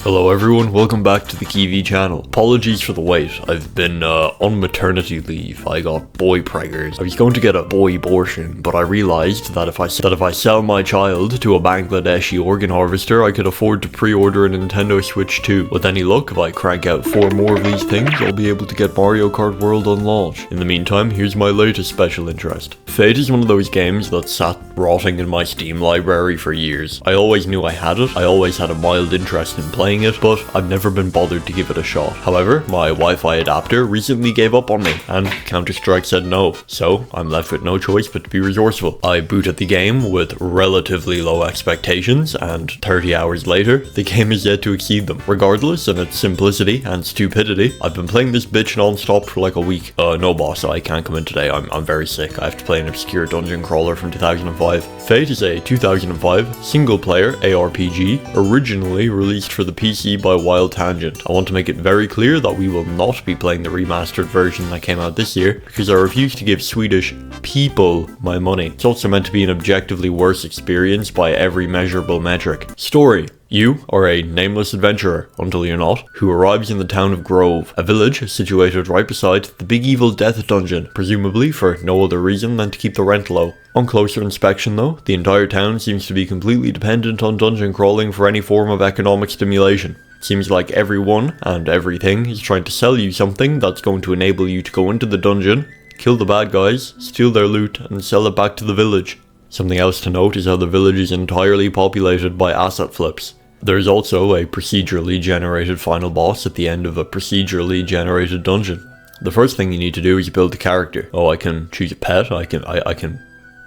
Hello everyone, welcome back to the Keevee channel. Apologies for the wait, I've been on maternity leave. I got boy preggers. I was going to get a boy abortion, but I realized that if I sell my child to a Bangladeshi organ harvester, I could afford to pre-order a Nintendo Switch 2. With any luck, if I crank out 4 more of these things, I'll be able to get Mario Kart World on launch. In the meantime, here's my latest special interest. Fate is one of those games that sat rotting in my Steam library for years. I always knew I had it, I always had a mild interest in playing it, but I've never been bothered to give it a shot. However, my Wi-Fi adapter recently gave up on me, and Counter-Strike said no, so I'm left with no choice but to be resourceful. I booted the game with relatively low expectations, and 30 hours later, the game is yet to exceed them. Regardless in its simplicity and stupidity, I've been playing this bitch non-stop for like a week. No boss, I can't come in today, I'm very sick. I have to play an obscure dungeon crawler from 2005. Fate is a 2005 single-player ARPG, originally released for the PC by Wild Tangent. I want to make it very clear that we will not be playing the remastered version that came out this year, because I refuse to give Swedish people my money. It's also meant to be an objectively worse experience by every measurable metric. Story. You are a nameless adventurer, until you're not, who arrives in the town of Grove, a village situated right beside the Big Evil Death Dungeon, presumably for no other reason than to keep the rent low. On closer inspection though, the entire town seems to be completely dependent on dungeon crawling for any form of economic stimulation. It seems like everyone and everything is trying to sell you something that's going to enable you to go into the dungeon, kill the bad guys, steal their loot, and sell it back to the village. Something else to note is how the village is entirely populated by asset flips. There's also a procedurally generated final boss at the end of a procedurally generated dungeon. The first thing you need to do is build a character. Oh, I can choose a pet, I can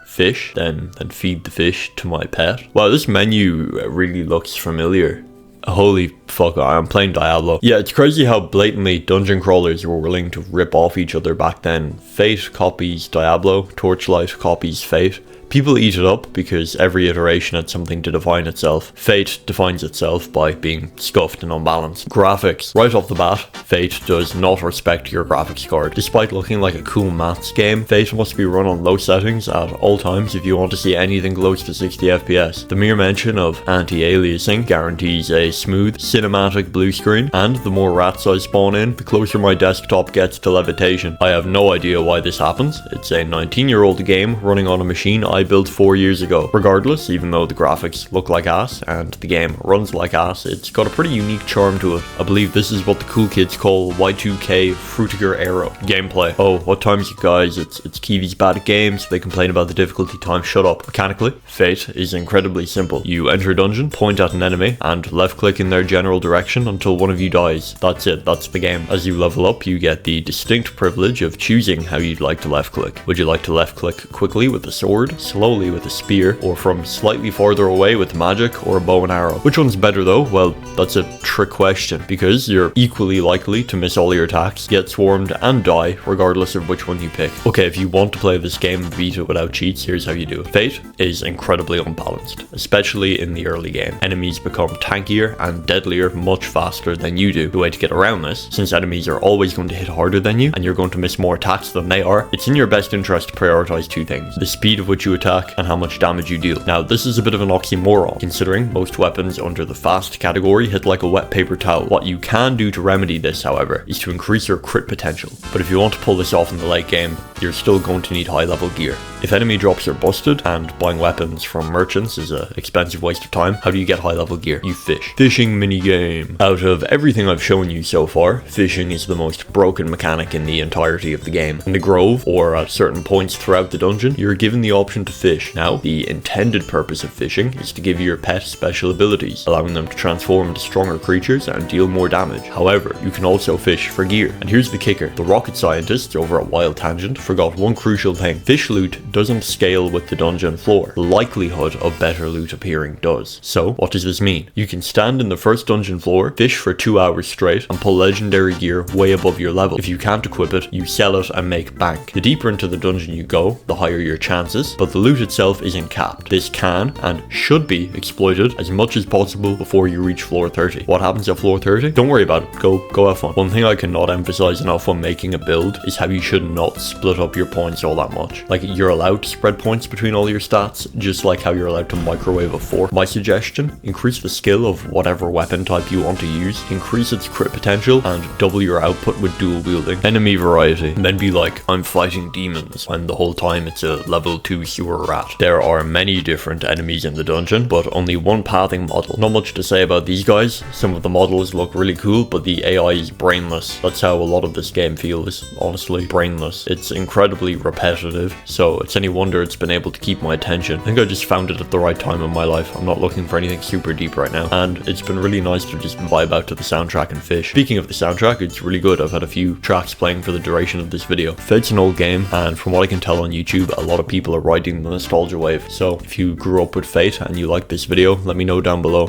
fish, then feed the fish to my pet. Wow, this menu really looks familiar. Holy fuck, I'm playing Diablo. Yeah, it's crazy how blatantly dungeon crawlers were willing to rip off each other back then. Fate copies Diablo, Torchlight copies Fate. People eat it up because every iteration had something to define itself. Fate defines itself by being scuffed and unbalanced. Graphics. Right off the bat, Fate does not respect your graphics card. Despite looking like a cool maths game, Fate must be run on low settings at all times if you want to see anything close to 60 FPS. The mere mention of anti-aliasing guarantees a smooth, cinematic blue screen, and the more rats I spawn in, the closer my desktop gets to levitation. I have no idea why this happens. It's a 19-year-old game running on a machine I built 4 years ago. Regardless, even though the graphics look like ass and the game runs like ass, it's got a pretty unique charm to it. I believe this is what the cool kids call Y2K Frutiger Aero. Gameplay. Oh, what time's it, guys? It's Keevee's bad at games. They complain about the difficulty time. Shut up. Mechanically, Fate is incredibly simple. You enter a dungeon, point at an enemy, and left click in their general direction until one of you dies. That's it. That's the game. As you level up, you get the distinct privilege of choosing how you'd like to left click. Would you like to left click quickly with a sword, slowly with a spear, or from slightly farther away with magic or a bow and arrow? Which one's better though? Well, that's a trick question, because you're equally likely to miss all your attacks, get swarmed, and die, regardless of which one you pick. Okay, if you want to play this game and beat it without cheats, here's how you do it. Fate is incredibly unbalanced, especially in the early game. Enemies become tankier and deadlier much faster than you do. The way to get around this, since enemies are always going to hit harder than you, and you're going to miss more attacks than they are, it's in your best interest to prioritize 2 things: the speed of which you attack and how much damage you deal. Now, this is a bit of an oxymoron, considering most weapons under the fast category hit like a wet paper towel. What you can do to remedy this, however, is to increase your crit potential. But if you want to pull this off in the late game, you're still going to need high level gear. If enemy drops are busted, and buying weapons from merchants is an expensive waste of time, how do you get high level gear? You fish. Fishing minigame. Out of everything I've shown you so far, fishing is the most broken mechanic in the entirety of the game. In the Grove, or at certain points throughout the dungeon, you're given the option to fish. Now, the intended purpose of fishing is to give your pet special abilities, allowing them to transform into stronger creatures and deal more damage. However, you can also fish for gear. And here's the kicker. The rocket scientists over at Wild Tangent forgot one crucial thing. Fish loot doesn't scale with the dungeon floor. The likelihood of better loot appearing does. So, what does this mean? You can stand in the first dungeon floor, fish for 2 hours straight, and pull legendary gear way above your level. If you can't equip it, you sell it and make bank. The deeper into the dungeon you go, the higher your chances, but but the loot itself isn't capped. This can and should be exploited as much as possible before you reach floor 30. What happens at floor 30? Don't worry about it. Go have fun. One thing I cannot emphasize enough when making a build is how you should not split up your points all that much. Like, you're allowed to spread points between all your stats, just like how you're allowed to microwave a fork. My suggestion, increase the skill of whatever weapon type you want to use, increase its crit potential, and double your output with dual wielding. Enemy variety, and then be like, I'm fighting demons, when the whole time it's a level 2 sewer rat. There are many different enemies in the dungeon, but only one pathing model. Not much to say about these guys. Some of the models look really cool, but the AI is brainless. That's how a lot of this game feels, honestly. Brainless. It's incredibly repetitive, so it's any wonder it's been able to keep my attention. I think I just found it at the right time in my life. I'm not looking for anything super deep right now, and it's been really nice to just vibe out to the soundtrack and fish. Speaking of the soundtrack, it's really good. I've had a few tracks playing for the duration of this video. Fate's an old game, and from what I can tell on YouTube, a lot of people are riding the nostalgia wave. So if you grew up with Fate and you like this video, let me know down below.